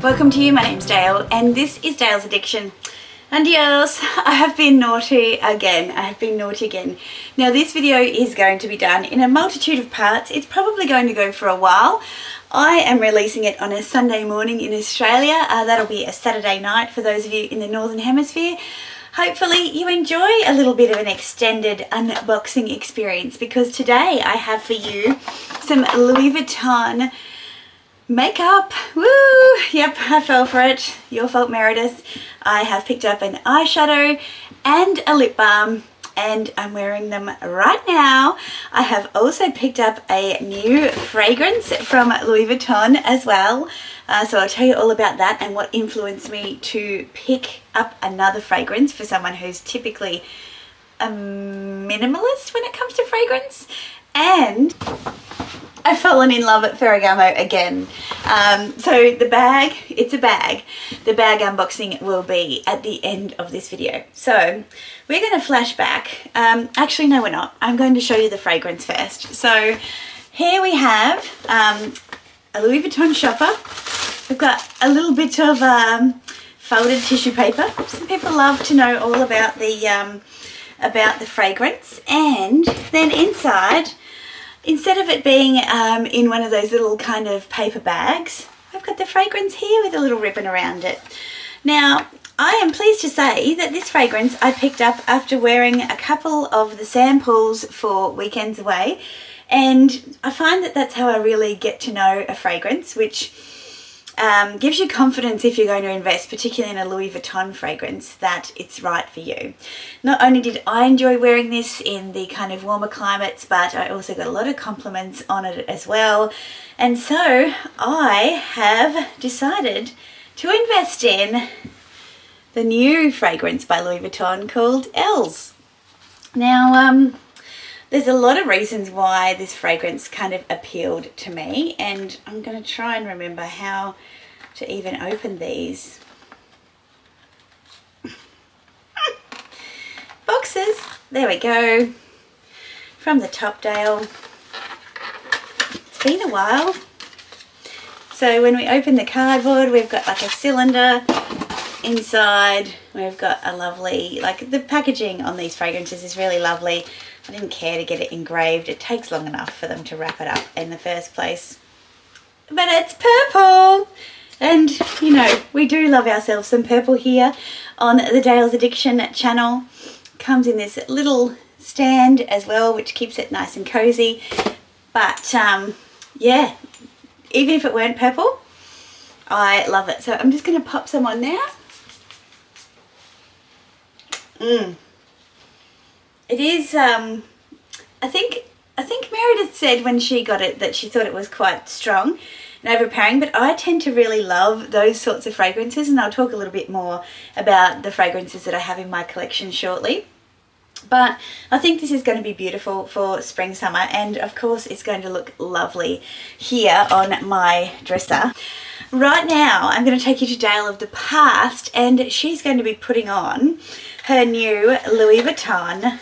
Welcome to you, my name's Dayle and this is Dayle's Addiction. And yes, I have been naughty again. Now this video is going to be done in a multitude of parts. It's probably going to go for a while. I am releasing it on a Sunday morning in Australia. That'll be a Saturday night for those of you in the Northern Hemisphere. Hopefully you enjoy a little bit of an extended unboxing experience, because today I have for you some Louis Vuitton makeup. Woo! Yep, I fell for it. Your fault, Meredith. I have picked up an eyeshadow and a lip balm and I'm wearing them right now. I have also picked up a new fragrance from Louis Vuitton as well. So I'll tell you all about that and what influenced me to pick up another fragrance for someone who's typically a minimalist when it comes to fragrance. And I've fallen in love at Ferragamo again. So the bag, it's a bag. The bag unboxing will be at the end of this video. So we're going to flash back. Actually, no, we're not. I'm going to show you the fragrance first. So here we have a Louis Vuitton shopper. We've got a little bit of folded tissue paper. Some people love to know all about the fragrance. And then inside, instead of it being in one of those little kind of paper bags, I've got the fragrance here with a little ribbon around it. Now, I am pleased to say that this fragrance I picked up after wearing a couple of the samples for weekends away, and I find that that's how I really get to know a fragrance, which gives you confidence if you're going to invest, particularly in a Louis Vuitton fragrance, that it's right for you. Not only did I enjoy wearing this in the kind of warmer climates, but I also got a lot of compliments on it as well. And so I have decided to invest in the new fragrance by Louis Vuitton called Elves. Now, there's a lot of reasons why this fragrance kind of appealed to me, and I'm going to try and remember how to even open these boxes. There we go. From the top, Dayle. It's been a while. So when we open the cardboard, we've got like a cylinder inside. We've got a lovely, like the packaging on these fragrances is really lovely. I didn't care to get it engraved. It takes long enough for them to wrap it up in the first place. But it's purple! And, you know, we do love ourselves some purple here on the Dayles Addiction channel. Comes in this little stand as well, which keeps it nice and cozy. But, yeah, even if it weren't purple, I love it. So I'm just going to pop some on now. It is, I think Meredith said when she got it that she thought it was quite strong and overpowering, but I tend to really love those sorts of fragrances, and I'll talk a little bit more about the fragrances that I have in my collection shortly. But I think this is going to be beautiful for spring, summer, and of course it's going to look lovely here on my dresser. Right now I'm going to take you to Dayle of the past, and she's going to be putting on her new Louis Vuitton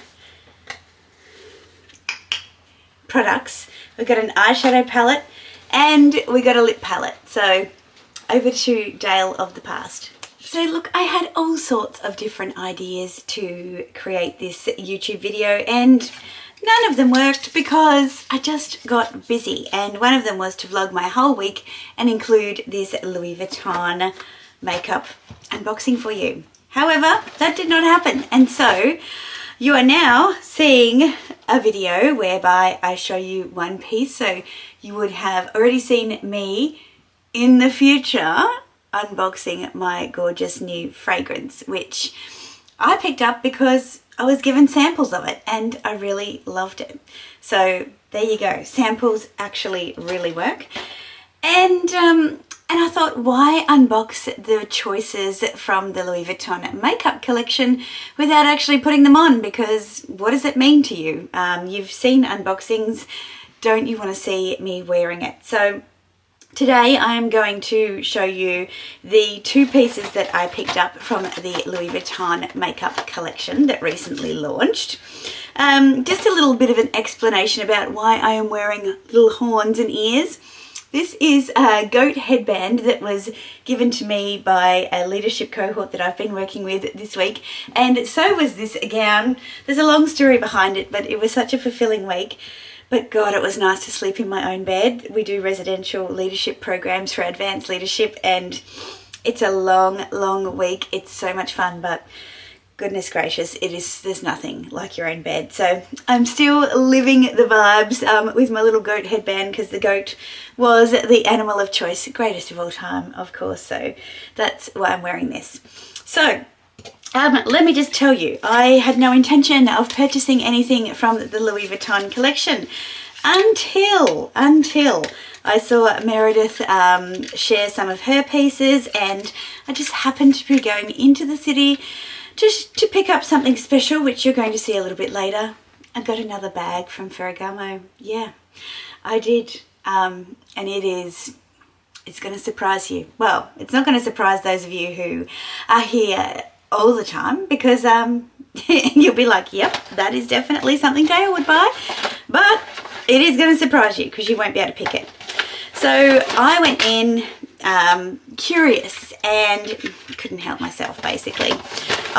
products. We've got an eyeshadow palette and we got a lip palette. So over to Dayle of the past. So look, I had all sorts of different ideas to create this YouTube video, and none of them worked because I just got busy, and one of them was to vlog my whole week and include this Louis Vuitton makeup unboxing for you. However, that did not happen, and so you are now seeing a video whereby I show you one piece. So you would have already seen me in the future unboxing my gorgeous new fragrance, which I picked up because I was given samples of it and I really loved it. So there you go. Samples actually really work. And I thought, why unbox the choices from the Louis Vuitton makeup collection without actually putting them on? Because what does it mean to you? You've seen unboxings. Don't you want to see me wearing it? So today I am going to show you the two pieces that I picked up from the Louis Vuitton makeup collection that recently launched. Just a little bit of an explanation about why I am wearing little horns and ears. This is a goat headband that was given to me by a leadership cohort that I've been working with this week, and so was this gown. There's a long story behind it, but it was such a fulfilling week. But God, it was nice to sleep in my own bed. We do residential leadership programs for advanced leadership, and it's a long, long week. It's so much fun, but goodness gracious, there's nothing like your own bed. So I'm still living the vibes with my little goat headband, because the goat was the animal of choice, greatest of all time, of course. So that's why I'm wearing this. So let me just tell you, I had no intention of purchasing anything from the Louis Vuitton collection until I saw Meredith share some of her pieces, and I just happened to be going into the city just to pick up something special, which you're going to see a little bit later. I got another bag from Ferragamo. Yeah, I did. And it's going to surprise you. Well, it's not going to surprise those of you who are here all the time, because you'll be like, yep, that is definitely something Dayle would buy. But it is going to surprise you, because you won't be able to pick it. So I went in curious and couldn't help myself, basically.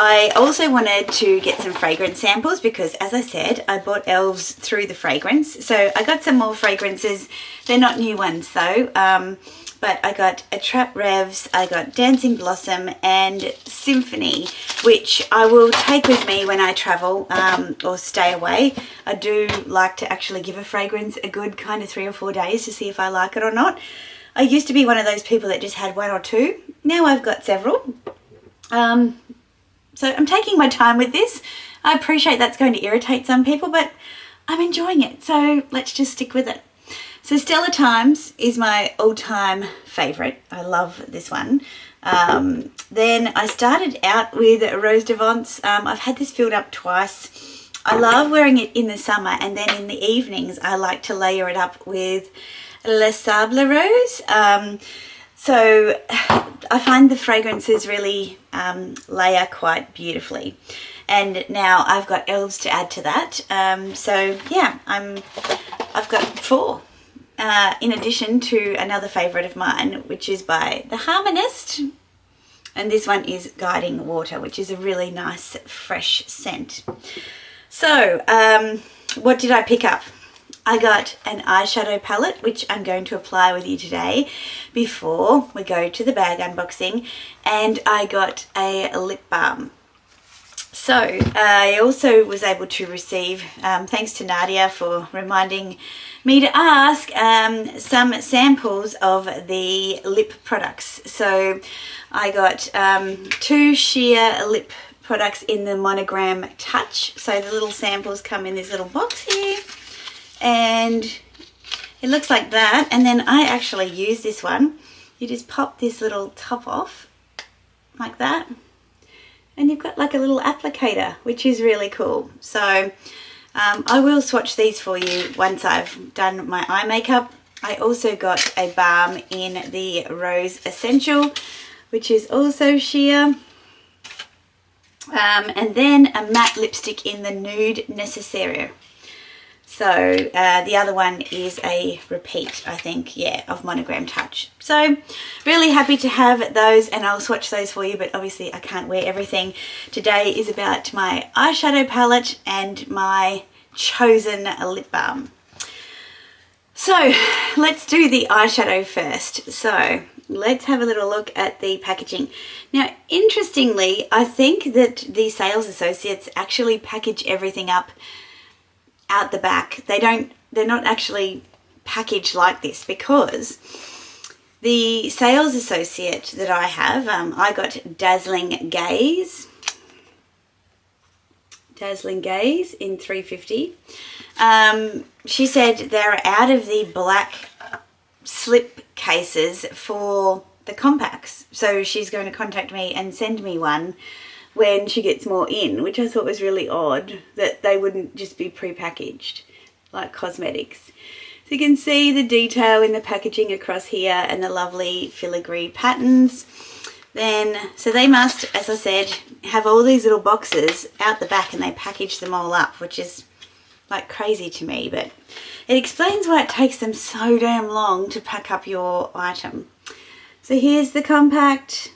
I also wanted to get some fragrance samples, because as I said, I bought Elves through the fragrance. So I got some more fragrances. They're not new ones though. But I got Attrape Revs, I got Dancing Blossom and Symphony, which I will take with me when I travel or stay away. I do like to actually give a fragrance a good kind of 3 or 4 days to see if I like it or not. I used to be one of those people that just had 1 or 2. Now I've got several. So I'm taking my time with this. I appreciate that's going to irritate some people, but I'm enjoying it. So let's just stick with it. So Stellar Times is my all-time favourite. I love this one. Then I started out with Rose de Vence. I've had this filled up twice. I love wearing it in the summer, and then in the evenings I like to layer it up with Le Sable Rose. So I find the fragrances really layer quite beautifully. And now I've got Elves to add to that. So yeah, I've got 4. In addition to another favourite of mine, which is by The Harmonist. And this one is Guiding Water, which is a really nice fresh scent. So what did I pick up? I got an eyeshadow palette, which I'm going to apply with you today before we go to the bag unboxing. And I got a lip balm. So I also was able to receive, thanks to Nadia for reminding me to ask, some samples of the lip products. So I got 2 sheer lip products in the Monogram Touch. So the little samples come in this little box here, and it looks like that. And then I actually use this one. You just pop this little top off like that, and you've got like a little applicator, which is really cool. So I will swatch these for you once I've done my eye makeup. I also got a balm in the Rose Essential, which is also sheer. And then a matte lipstick in the Nude Necessaire. So the other one is a repeat, I think, yeah, of Monogram Touch. So really happy to have those, and I'll swatch those for you, but obviously I can't wear everything. Today is about my eyeshadow palette and my chosen lip balm. So let's do the eyeshadow first. So let's have a little look at the packaging. Now, interestingly, I think that the sales associates actually package everything up out the back. They're not actually packaged like this, because the sales associate that I have, I got Dazzling Gaze. Dazzling Gaze in 350. She said they're out of the black slip cases for the compacts. So she's going to contact me and send me one when she gets more in, which I thought was really odd that they wouldn't just be pre-packaged like cosmetics. So you can see the detail in the packaging across here and the lovely filigree patterns. Then, so they must, as I said, have all these little boxes out the back, and they package them all up, which is like crazy to me, but it explains why it takes them so damn long to pack up your item. So here's the compact.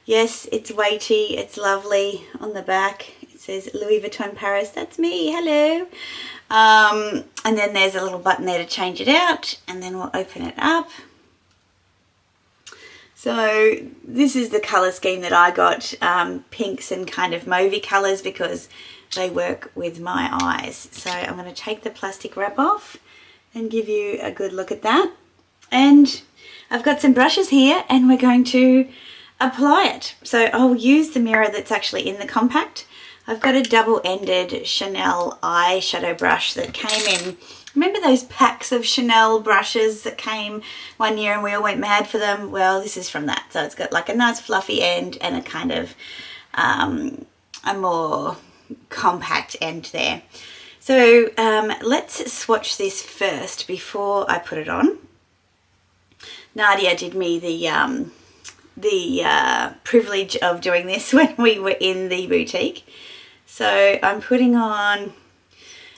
Yes, it's weighty, it's lovely. On the back it says Louis Vuitton Paris, that's me, hello. And then there's a little button there to change it out, and then we'll open it up. So this is the colour scheme that I got, pinks and kind of mauvey colours because they work with my eyes. So I'm going to take the plastic wrap off and give you a good look at that. And I've got some brushes here and we're going to apply it. So I'll use the mirror that's actually in the compact. I've got a double-ended Chanel eyeshadow brush that came in. Remember those packs of Chanel brushes that came one year and we all went mad for them? Well, this is from that. So it's got like a nice fluffy end and a kind of a more compact end there. So let's swatch this first before I put it on. Nadia did me the privilege of doing this when we were in the boutique. So I'm putting on,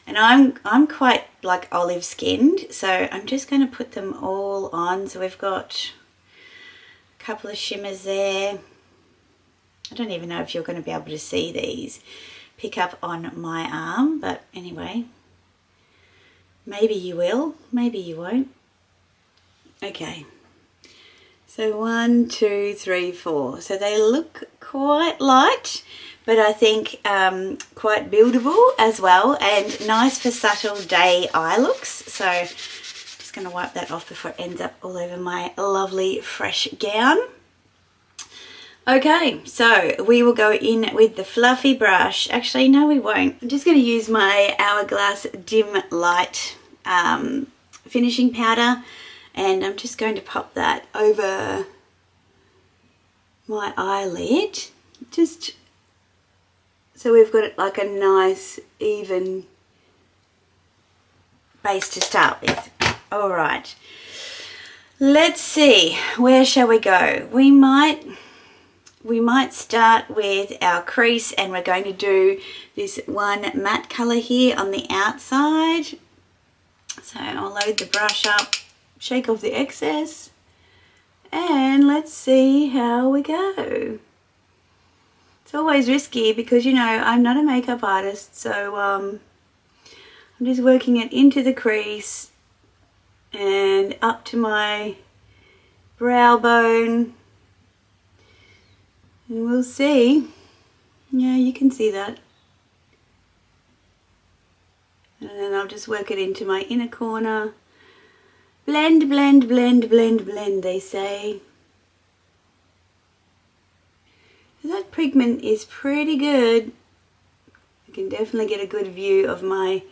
and I'm quite like olive skinned, so I'm just going to put them all on. So we've got a couple of shimmers there. I don't even know if you're going to be able to see these pick up on my arm, but anyway, maybe you will, maybe you won't. Okay, so 1, 2, 3, 4. So they look quite light, but I think quite buildable as well, and nice for subtle day eye looks. So I'm just going to wipe that off before it ends up all over my lovely fresh gown. Okay, so we will go in with the fluffy brush. Actually, no, we won't. I'm just going to use my Hourglass Dim Light finishing powder, and I'm just going to pop that over my eyelid, just so we've got it like a nice even base to start with. All right, let's see, where shall we go? We might start with our crease, and we're going to do this one matte color here on the outside. So I'll load the brush up, shake off the excess, and let's see how we go. It's always risky because, you know, I'm not a makeup artist, so I'm just working it into the crease and up to my brow bone, and we'll see. Yeah, you can see that. And then I'll just work it into my inner corner. Blend, blend, blend, blend, blend, they say. That pigment is pretty good. You can definitely get a good view of my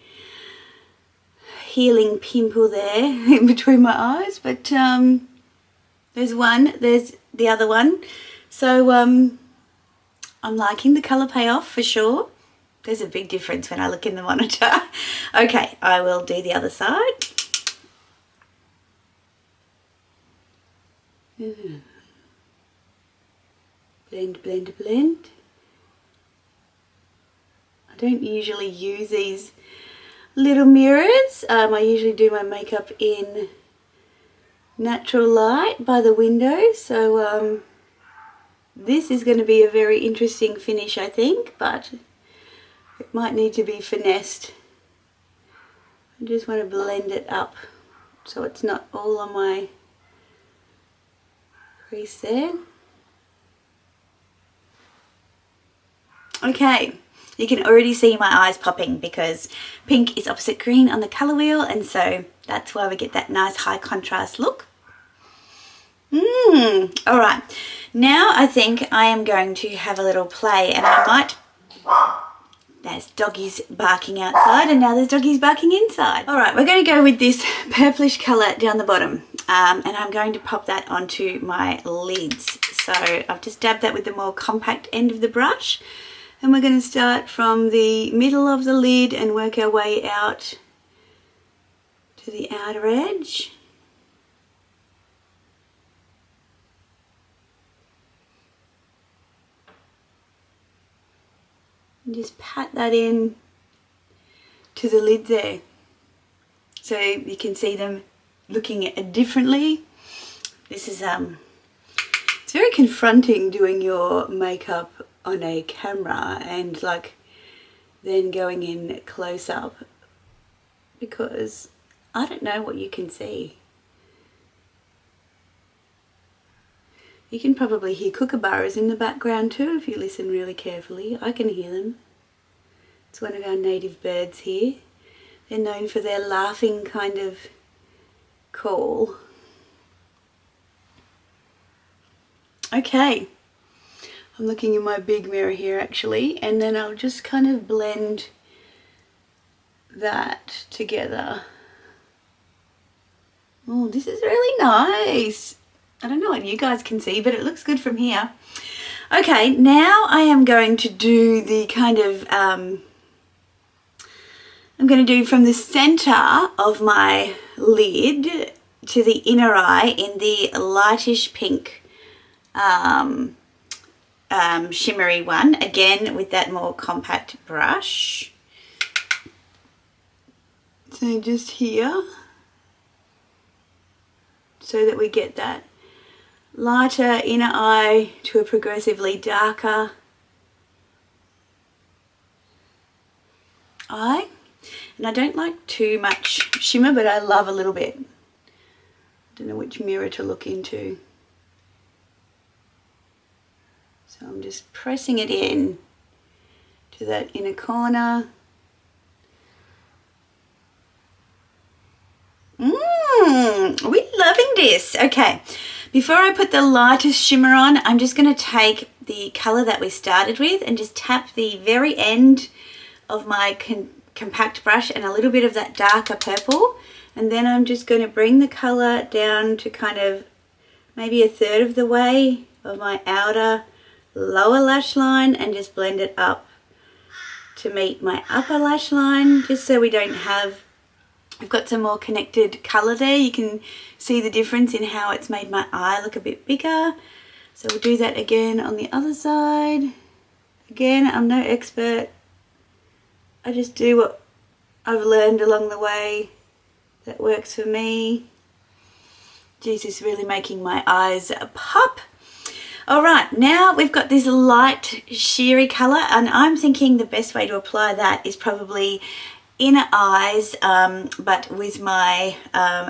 healing pimple there in between my eyes, but there's one, there's the other one. So I'm liking the colour payoff for sure. There's a big difference when I look in the monitor. Okay, I will do the other side. Blend, blend, blend. I don't usually use these little mirrors. I usually do my makeup in natural light by the window, so this is going to be a very interesting finish, I think, but it might need to be finessed. I just want to blend it up so it's not all on my crease there. Okay, you can already see my eyes popping because pink is opposite green on the colour wheel, and so that's why we get that nice high contrast look. All right, now I think I am going to have a little play, and I might... There's doggies barking outside, and now there's doggies barking inside. All right, we're going to go with this purplish colour down the bottom, and I'm going to pop that onto my lids. So I've just dabbed that with the more compact end of the brush, and we're going to start from the middle of the lid and work our way out to the outer edge. And just pat that in to the lid there. So you can see them looking at it differently. This is, it's very confronting doing your makeup on a camera and like then going in close up, because I don't know what you can see. You can probably hear kookaburras in the background too if you listen really carefully. I can hear them. It's one of our native birds here. They're known for their laughing kind of call. Okay, I'm looking in my big mirror here actually, and then I'll just kind of blend that together. Oh, this is really nice. I don't know what you guys can see, but it looks good from here. Okay, now I am going to do the kind of, I'm going to do from the center of my lid to the inner eye in the lightish pink shimmery one, again with that more compact brush. So just here, so that we get that lighter inner eye to a progressively darker eye. And I don't like too much shimmer, but I love a little bit. I don't know which mirror to look into. So I'm just pressing it in to that inner corner. We're loving this. Okay, before I put the lightest shimmer on, I'm just going to take the colour that we started with and just tap the very end of my compact brush and a little bit of that darker purple, and then I'm just going to bring the colour down to kind of maybe a third of the way of my outer lower lash line and just blend it up to meet my upper lash line, just so we don't have, we've got some more connected colour there. You can see the difference in how it's made my eye look a bit bigger. So we'll do that again on the other side. Again, I'm no expert. I just do what I've learned along the way that works for me. Jesus, really making my eyes pop. Alright, now we've got this light sheery colour, and I'm thinking the best way to apply that is probably inner eyes, but with my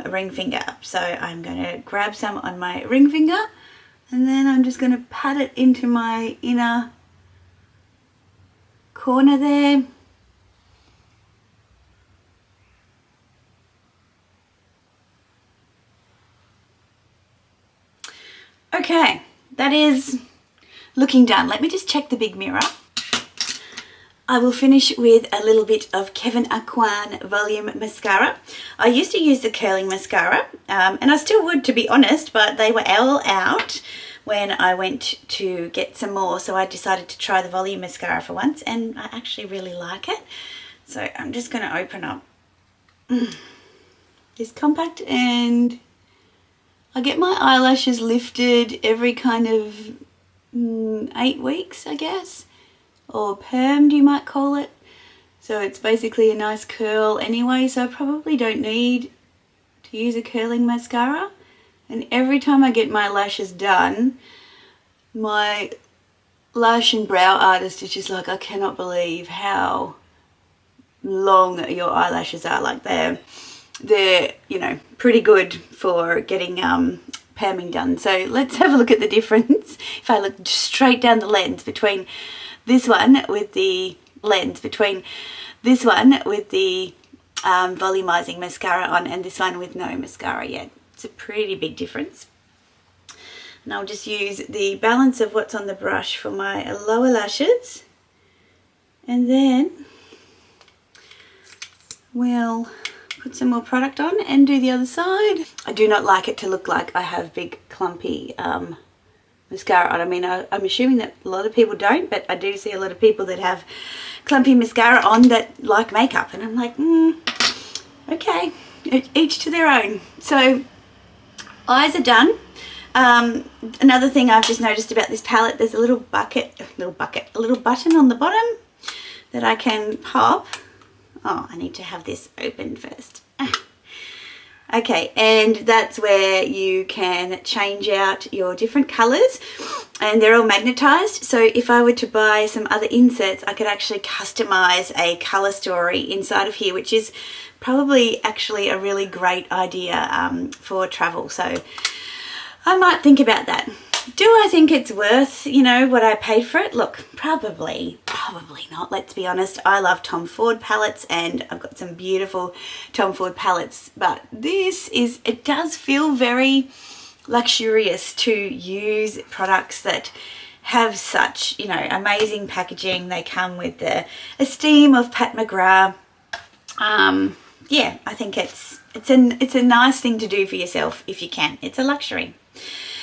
ring finger. So I'm going to grab some on my ring finger, and then I'm just going to pat it into my inner corner there. Okay, that is looking done. Let me just check the big mirror. I will finish with a little bit of Kevyn Aucoin Volume Mascara. I used to use the curling mascara, and I still would, to be honest, but they were all out when I went to get some more, so I decided to try the volume mascara for once, and I actually really like it. So I'm just going to open up this compact, and I get my eyelashes lifted every kind of 8 weeks, I guess, or permed you might call it. So it's basically a nice curl anyway, so I probably don't need to use a curling mascara. And every time I get my lashes done, my lash and brow artist is just like, I cannot believe how long your eyelashes are. Like they're, you know, pretty good for getting perming done. So let's have a look at the difference. If I look straight down the lens between this one with the volumizing mascara on and this one with no mascara yet. It's a pretty big difference. And I'll just use the balance of what's on the brush for my lower lashes, and then we'll put some more product on and do the other side. I do not like it to look like I have big clumpy mascara on. I mean, I'm assuming that a lot of people don't, but I do see a lot of people that have clumpy mascara on that like makeup, and I'm like, okay, each to their own. So eyes are done. Another thing I've just noticed about this palette, there's a little button on the bottom that I can pop Oh, I need to have this open first. Okay, and that's where you can change out your different colours, and they're all magnetized. So if I were to buy some other inserts, I could actually customize a colour story inside of here, which is probably actually a really great idea for travel. So I might think about that. Do I think it's worth, you know, what I paid for it? Look, probably not. Let's be honest. I love Tom Ford palettes, and I've got some beautiful Tom Ford palettes, but it does feel very luxurious to use products that have such, you know, amazing packaging. They come with the esteem of Pat McGrath. Yeah, I think it's a nice thing to do for yourself if you can. It's a luxury.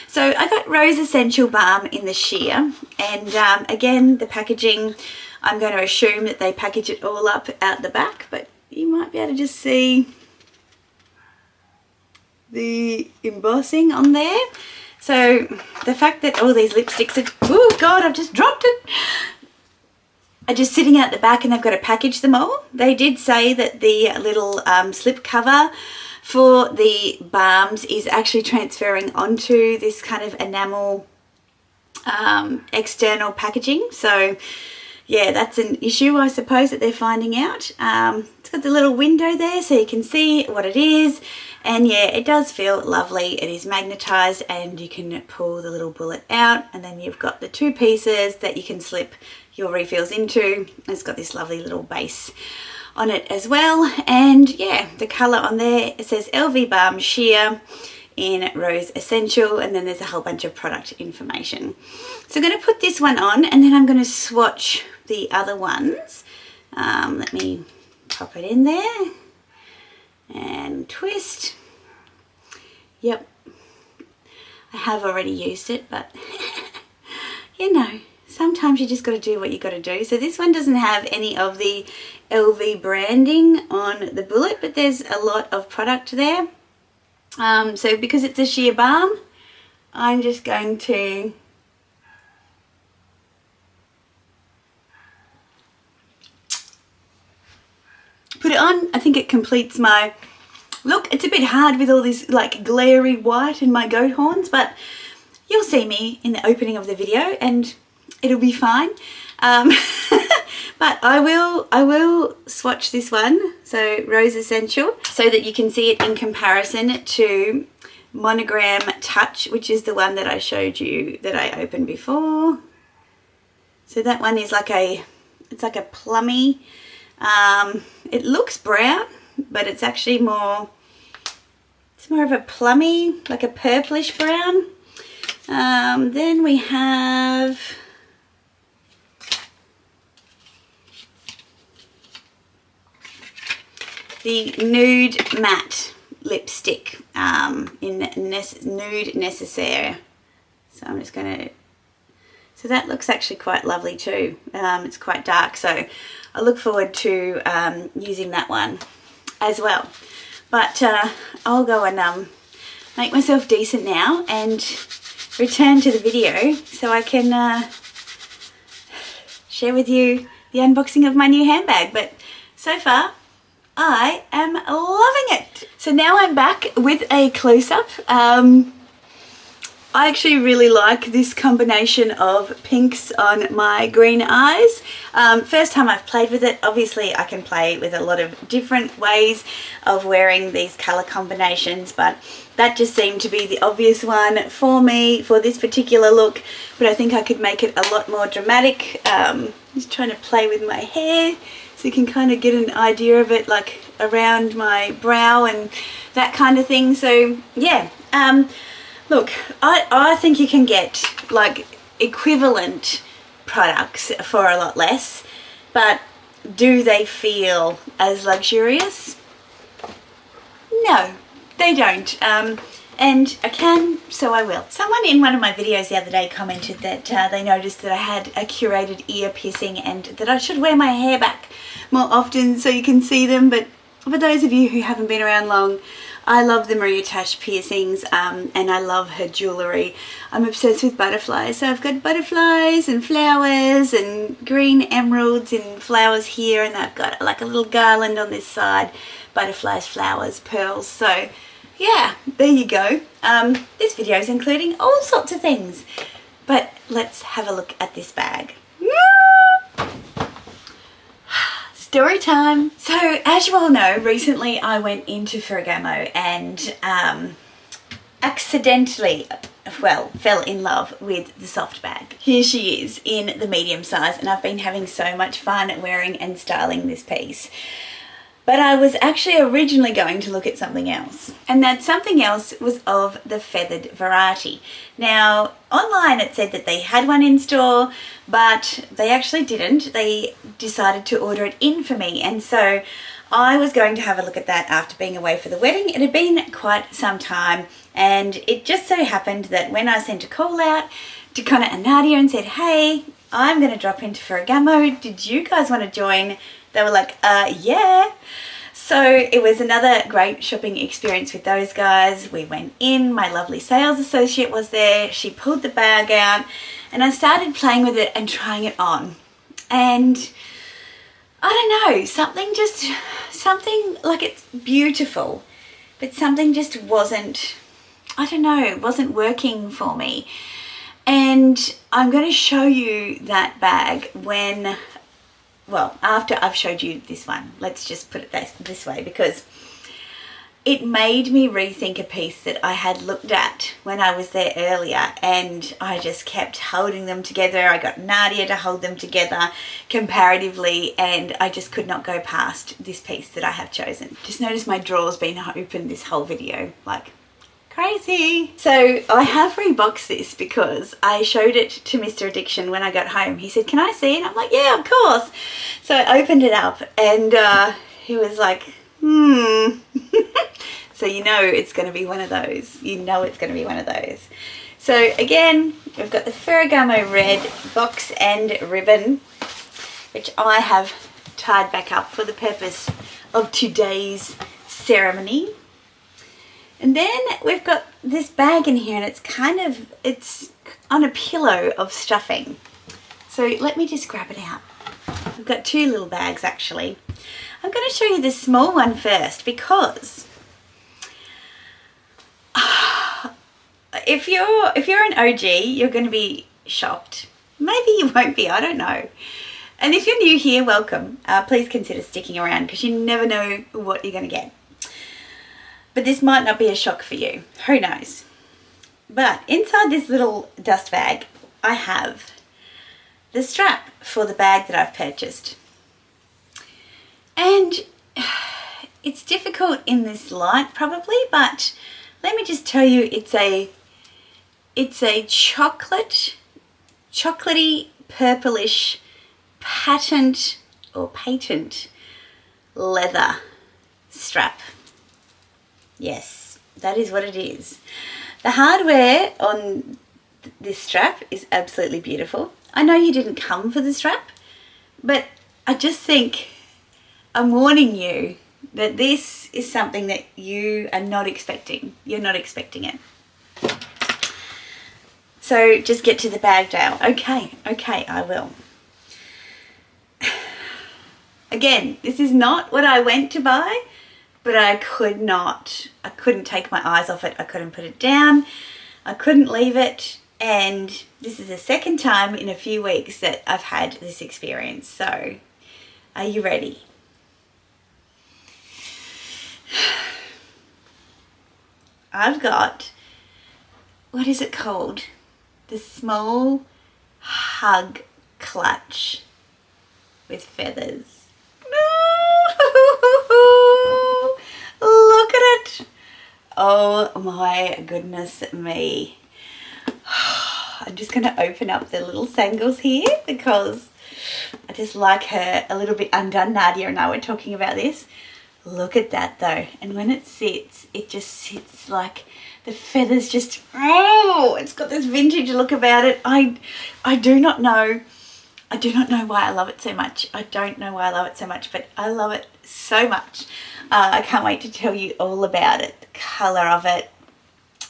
So I got Rose Essential Balm in the sheer, and again, the packaging, I'm going to assume that they package it all up out the back, but you might be able to just see the embossing on there. So the fact that all these lipsticks are, oh God, I've just dropped it, are just sitting out the back, and they've got to package them all. They did say that the little slip cover for the balms is actually transferring onto this kind of enamel external packaging. So yeah, that's an issue, I suppose, that they're finding out. It's got the little window there so you can see what it is, and yeah, it does feel lovely. It is magnetized, and you can pull the little bullet out, and then you've got the two pieces that you can slip your refills into. It's got this lovely little base on it as well, and yeah, the colour on there, it says LV Balm Sheer in Rose Essential, and then there's a whole bunch of product information. So I'm going to put this one on, and then I'm going to swatch the other ones. Let me pop it in there and twist. Yep, I have already used it, but you know, sometimes you just got to do what you got to do. So this one doesn't have any of the LV branding on the bullet, but there's a lot of product there. So because it's a sheer balm, I'm just going to put it on. I think it completes my look. It's a bit hard with all this like glary white and my goat horns, but you'll see me in the opening of the video and it'll be fine. But I will swatch this one, so Rose Essential, so that you can see it in comparison to Monogram Touch, which is the one that I showed you that I opened before. So that one is like it's like a plummy, it looks brown, but it's actually more of a plummy, like a purplish brown. Then we have the Nude Matte lipstick in Nude Necessaire. So I'm just going to, so that looks actually quite lovely too. It's quite dark, so I look forward to using that one as well. But I'll go and make myself decent now and return to the video so I can share with you the unboxing of my new handbag. But so far, I am loving it. So now I'm back with a close-up. I actually really like this combination of pinks on my green eyes. First time I've played with it. Obviously I can play with a lot of different ways of wearing these colour combinations, but that just seemed to be the obvious one for me for this particular look. But I think I could make it a lot more dramatic. Just trying to play with my hair so you can kind of get an idea of it, like around my brow and that kind of thing. So yeah, look, I think you can get like equivalent products for a lot less, but do they feel as luxurious? No, they don't. And I can, so I will. Someone in one of my videos the other day commented that they noticed that I had a curated ear piercing and that I should wear my hair back more often so you can see them. But for those of you who haven't been around long, I love the Maria Tash piercings, and I love her jewellery. I'm obsessed with butterflies. So I've got butterflies and flowers and green emeralds and flowers here, and I've got like a little garland on this side. Butterflies, flowers, pearls. So yeah, there you go. This video is including all sorts of things. But let's have a look at this bag. Story time. So as you all know, recently I went into Ferragamo and accidentally, well, fell in love with the soft bag. Here she is in the medium size, and I've been having so much fun wearing and styling this piece. But I was actually originally going to look at something else, and that something else was of the feathered variety. Now, online it said that they had one in store, but they actually didn't. They decided to order it in for me, and so I was going to have a look at that after being away for the wedding. It had been quite some time, and it just so happened that when I sent a call out to Connor and Nadia and said, hey, I'm going to drop into Ferragamo, did you guys want to join? They were like, yeah. So it was another great shopping experience with those guys. We went in, my lovely sales associate was there, she pulled the bag out, and I started playing with it and trying it on. And I don't know, something like, it's beautiful, but something just wasn't, I don't know, wasn't working for me. And I'm going to show you that bag when, well, after I've showed you this one. Let's just put it this way, because it made me rethink a piece that I had looked at when I was there earlier, and I just kept holding them together. I got Nadia to hold them together comparatively, and I just could not go past this piece that I have chosen. Just notice my drawers been open this whole video, like crazy. So I have reboxed this because I showed it to Mr. Addiction when I got home. He said, can I see it? I'm like, yeah, of course. So I opened it up, and he was like, So you know it's going to be one of those. You know it's going to be one of those. So again, we've got the Ferragamo red box and ribbon, which I have tied back up for the purpose of today's ceremony. And then we've got this bag in here, and it's on a pillow of stuffing. So let me just grab it out. I've got two little bags actually. I'm going to show you the small one first, because if you're an OG, you're going to be shocked. Maybe you won't be, I don't know. And if you're new here, welcome. Please consider sticking around, because you never know what you're going to get. But this might not be a shock for you. Who knows? But inside this little dust bag, I have the strap for the bag that I've purchased. And it's difficult in this light probably, but let me just tell you, it's a chocolatey, purplish, patent leather strap. Yes, that is what it is. The hardware on this strap is absolutely beautiful. I know you didn't come for the strap, but I just think I'm warning you that this is something that you are not expecting. You're not expecting it. So just get to the bag, Dayle. Okay, I will. Again, this is not what I went to buy, but I couldn't take my eyes off it. I couldn't put it down. I couldn't leave it. And this is the second time in a few weeks that I've had this experience. So are you ready? I've got, what is it called? The small hug clutch with feathers. Look at it. Oh my goodness me. I'm just going to open up the little sangles here because I just like her a little bit undone. Nadia and I were talking about this. Look at that though. And when it sits, it just sits like the feathers just, oh, it's got this vintage look about it. I do not know I do not know why I love it so much. I don't know why I love it so much, but I love it so much. I can't wait to tell you all about it, the colour of it.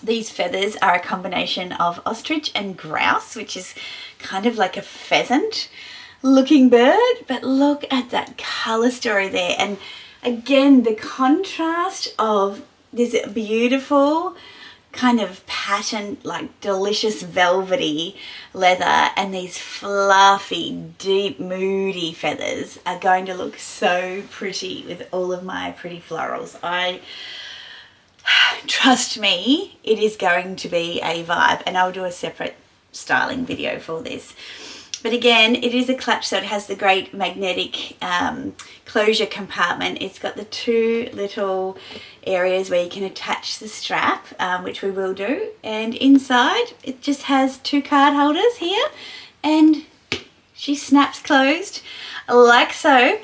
These feathers are a combination of ostrich and grouse, which is kind of like a pheasant looking bird, but look at that colour story there. And again, the contrast of this beautiful kind of patterned, like delicious velvety leather and these fluffy, deep, moody feathers are going to look so pretty with all of my pretty florals. Trust me, it is going to be a vibe, and I'll do a separate styling video for this. But again, it is a clutch, so it has the great magnetic closure compartment. It's got the two little areas where you can attach the strap, which we will do. And inside, it just has two card holders here, and she snaps closed like so.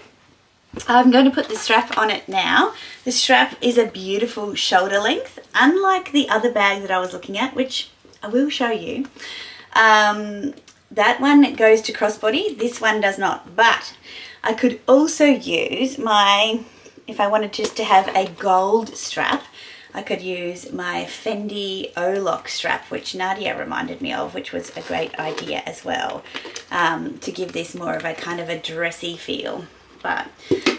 I'm going to put the strap on it now. The strap is a beautiful shoulder length, unlike the other bag that I was looking at, which I will show you. That one goes to crossbody, this one does not, but I could also use my, if I wanted just to have a gold strap, I could use my Fendi O-Lock strap, which Nadia reminded me of, which was a great idea as well, to give this more of a kind of a dressy feel. But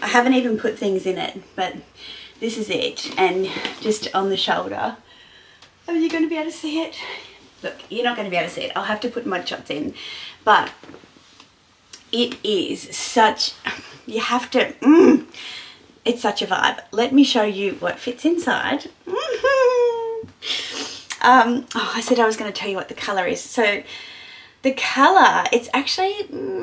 I haven't even put things in it, but this is it, and just on the shoulder. Are you going to be able to see it? Look, you're not going to be able to see it. I'll have to put mud shots in, but it is such, you have to, it's such a vibe. Let me show you what fits inside. I said I was going to tell you what the colour is. So the colour, it's actually,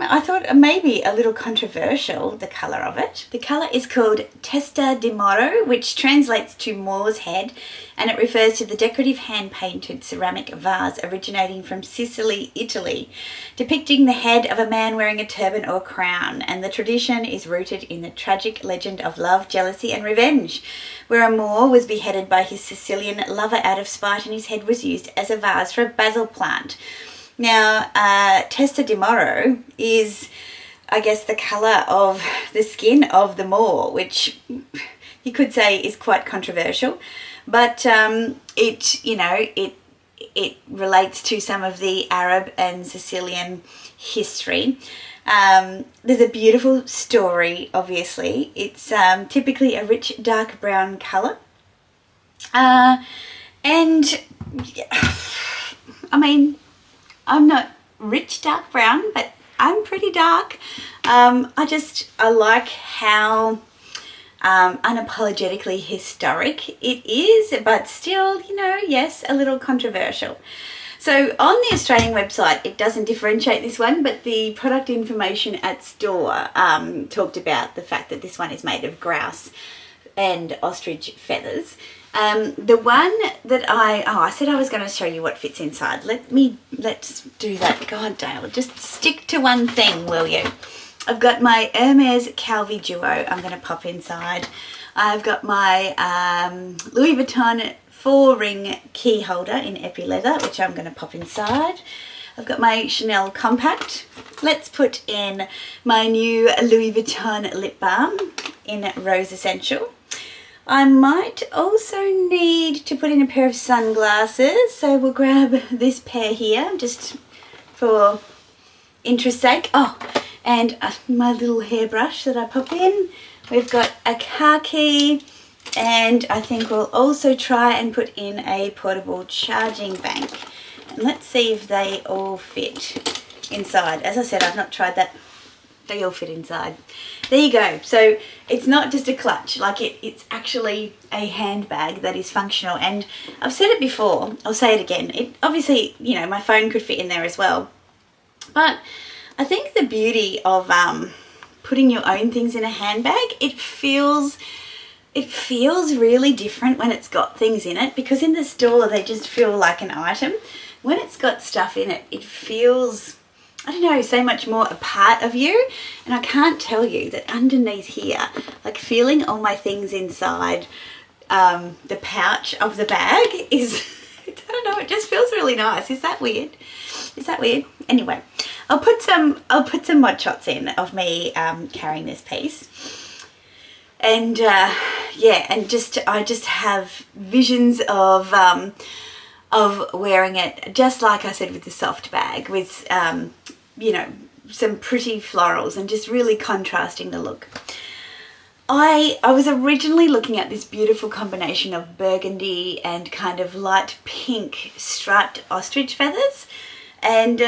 I thought maybe a little controversial, the colour of it. The colour is called Testa di Moro, which translates to Moor's Head, and it refers to the decorative hand-painted ceramic vase originating from Sicily, Italy, depicting the head of a man wearing a turban or crown. And the tradition is rooted in the tragic legend of love, jealousy and revenge, where a Moor was beheaded by his Sicilian lover out of spite, and his head was used as a vase for a basil plant. Now, Testa di Moro is, I guess, the colour of the skin of the Moor, which you could say is quite controversial, but it relates to some of the Arab and Sicilian history. There's a beautiful story, obviously. It's typically a rich dark brown colour, and I mean, I'm not rich dark brown, but I'm pretty dark. I like how unapologetically historic it is, but still, yes, a little controversial. So on the Australian website, it doesn't differentiate this one, but the product information at store talked about the fact that this one is made of grouse and ostrich feathers. The one that I said I was going to show you what fits inside. Let's do that. God, Dayle, just stick to one thing, will you? I've got my Hermes Calvi Duo I'm going to pop inside. I've got my Louis Vuitton 4-ring key holder in epi leather, which I'm going to pop inside. I've got my Chanel Compact. Let's put in my new Louis Vuitton lip balm in Rose Essential. I might also need to put in a pair of sunglasses, so we'll grab this pair here just for interest's sake. Oh, and my little hairbrush that I pop in. We've got a car key, and I think we'll also try and put in a portable charging bank. And let's see if they all fit inside. As I said, I've not tried that. They all fit inside. There you go. So it's not just a clutch, like it's actually a handbag that is functional. And I've said it before, I'll say it again. It obviously, my phone could fit in there as well. But I think the beauty of putting your own things in a handbag, it feels really different when it's got things in it, because in the store they just feel like an item. When it's got stuff in it, it feels, I don't know, so much more a part of you. And I can't tell you that underneath here, like feeling all my things inside the pouch of the bag is, I don't know, it just feels really nice. Is that weird? Is that weird? Anyway, I'll put some mod shots in of me carrying this piece. And yeah, and I just have visions of wearing it, just like I said with the soft bag, with you know, some pretty florals and just really contrasting the look. I was originally looking at this beautiful combination of burgundy and kind of light pink striped ostrich feathers, and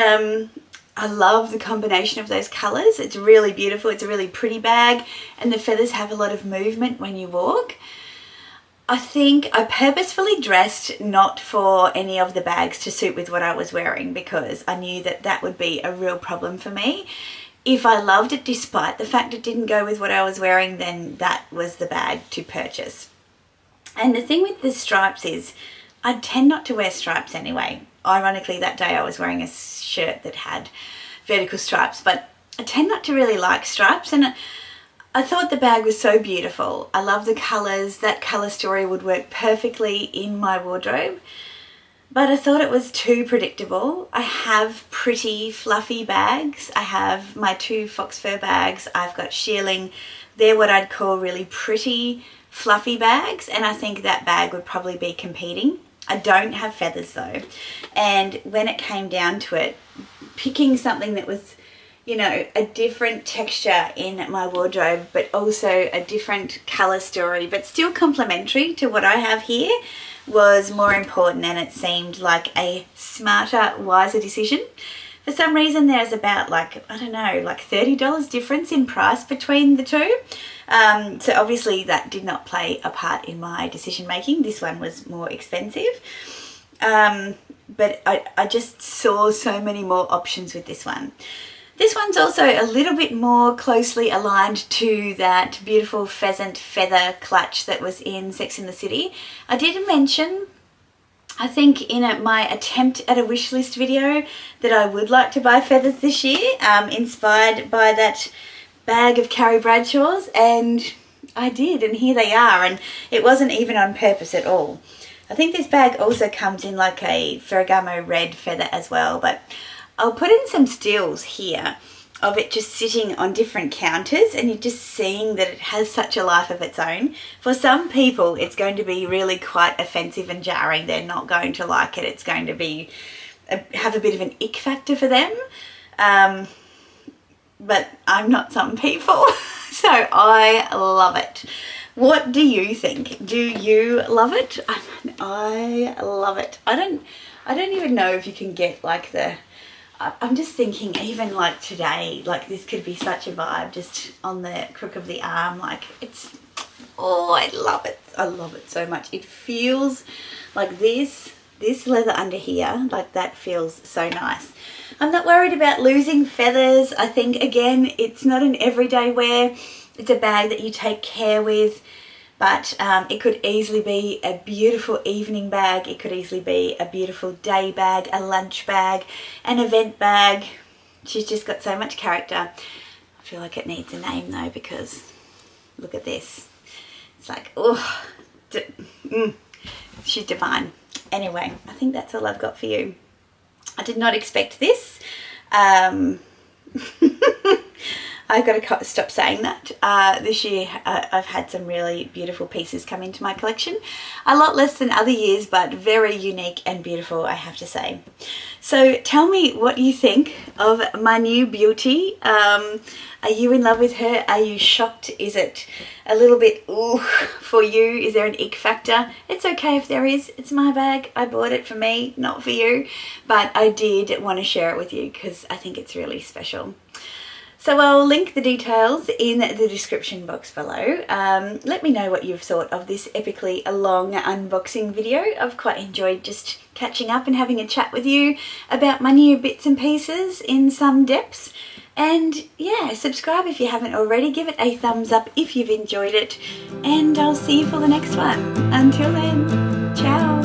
I love the combination of those colours. It's really beautiful. It's a really pretty bag, and the feathers have a lot of movement when you walk. I think I purposefully dressed not for any of the bags to suit with what I was wearing, because I knew that that would be a real problem for me. If I loved it despite the fact it didn't go with what I was wearing, then that was the bag to purchase. And the thing with the stripes is I tend not to wear stripes anyway. Ironically, that day I was wearing a shirt that had vertical stripes, but I tend not to really like stripes, and I thought the bag was so beautiful. I love the colours. That colour story would work perfectly in my wardrobe, but I thought it was too predictable. I have pretty fluffy bags. I have my 2 fox fur bags. I've got shearling. They're what I'd call really pretty fluffy bags, and I think that bag would probably be competing. I don't have feathers though, and when it came down to it, picking something that was, you know, a different texture in my wardrobe, but also a different colour story, but still complementary to what I have here, was more important, and it seemed like a smarter, wiser decision. For some reason, there's about like, I don't know, like $30 difference in price between the two. So obviously that did not play a part in my decision making. This one was more expensive. But I just saw so many more options with this one. This one's also a little bit more closely aligned to that beautiful pheasant feather clutch that was in Sex and the City. I did mention, I think in my attempt at a wish list video, that I would like to buy feathers this year, inspired by that bag of Carrie Bradshaw's, and I did, and here they are, and it wasn't even on purpose at all. I think this bag also comes in like a Ferragamo red feather as well, but I'll put in some stills here of it just sitting on different counters, and you're just seeing that it has such a life of its own. For some people, it's going to be really quite offensive and jarring. They're not going to like it. It's going to be have a bit of an ick factor for them. But I'm not some people, so I love it. What do you think? Do you love it? I love it. I don't even know if you can get like the, I'm just thinking even like today, like this could be such a vibe just on the crook of the arm. Like it's, oh, I love it. I love it so much. It feels like this leather under here, like that feels so nice. I'm not worried about losing feathers. I think, again, it's not an everyday wear. It's a bag that you take care with, but it could easily be a beautiful evening bag. It could easily be a beautiful day bag, a lunch bag, an event bag. She's just got so much character. I feel like it needs a name though, because look at this. It's like, oh, she's divine. Anyway, I think that's all I've got for you. I did not expect this. I've got to stop saying that. This year I've had some really beautiful pieces come into my collection. A lot less than other years, but very unique and beautiful, I have to say. So tell me what you think of my new beauty. Are you in love with her? Are you shocked? Is it a little bit ooh for you? Is there an ick factor? It's okay if there is. It's my bag. I bought it for me, not for you. But I did want to share it with you because I think it's really special. So I'll link the details in the description box below. Let me know what you've thought of this epically long unboxing video. I've quite enjoyed just catching up and having a chat with you about my new bits and pieces in some depth. And yeah, subscribe if you haven't already. Give it a thumbs up if you've enjoyed it. And I'll see you for the next one. Until then, ciao.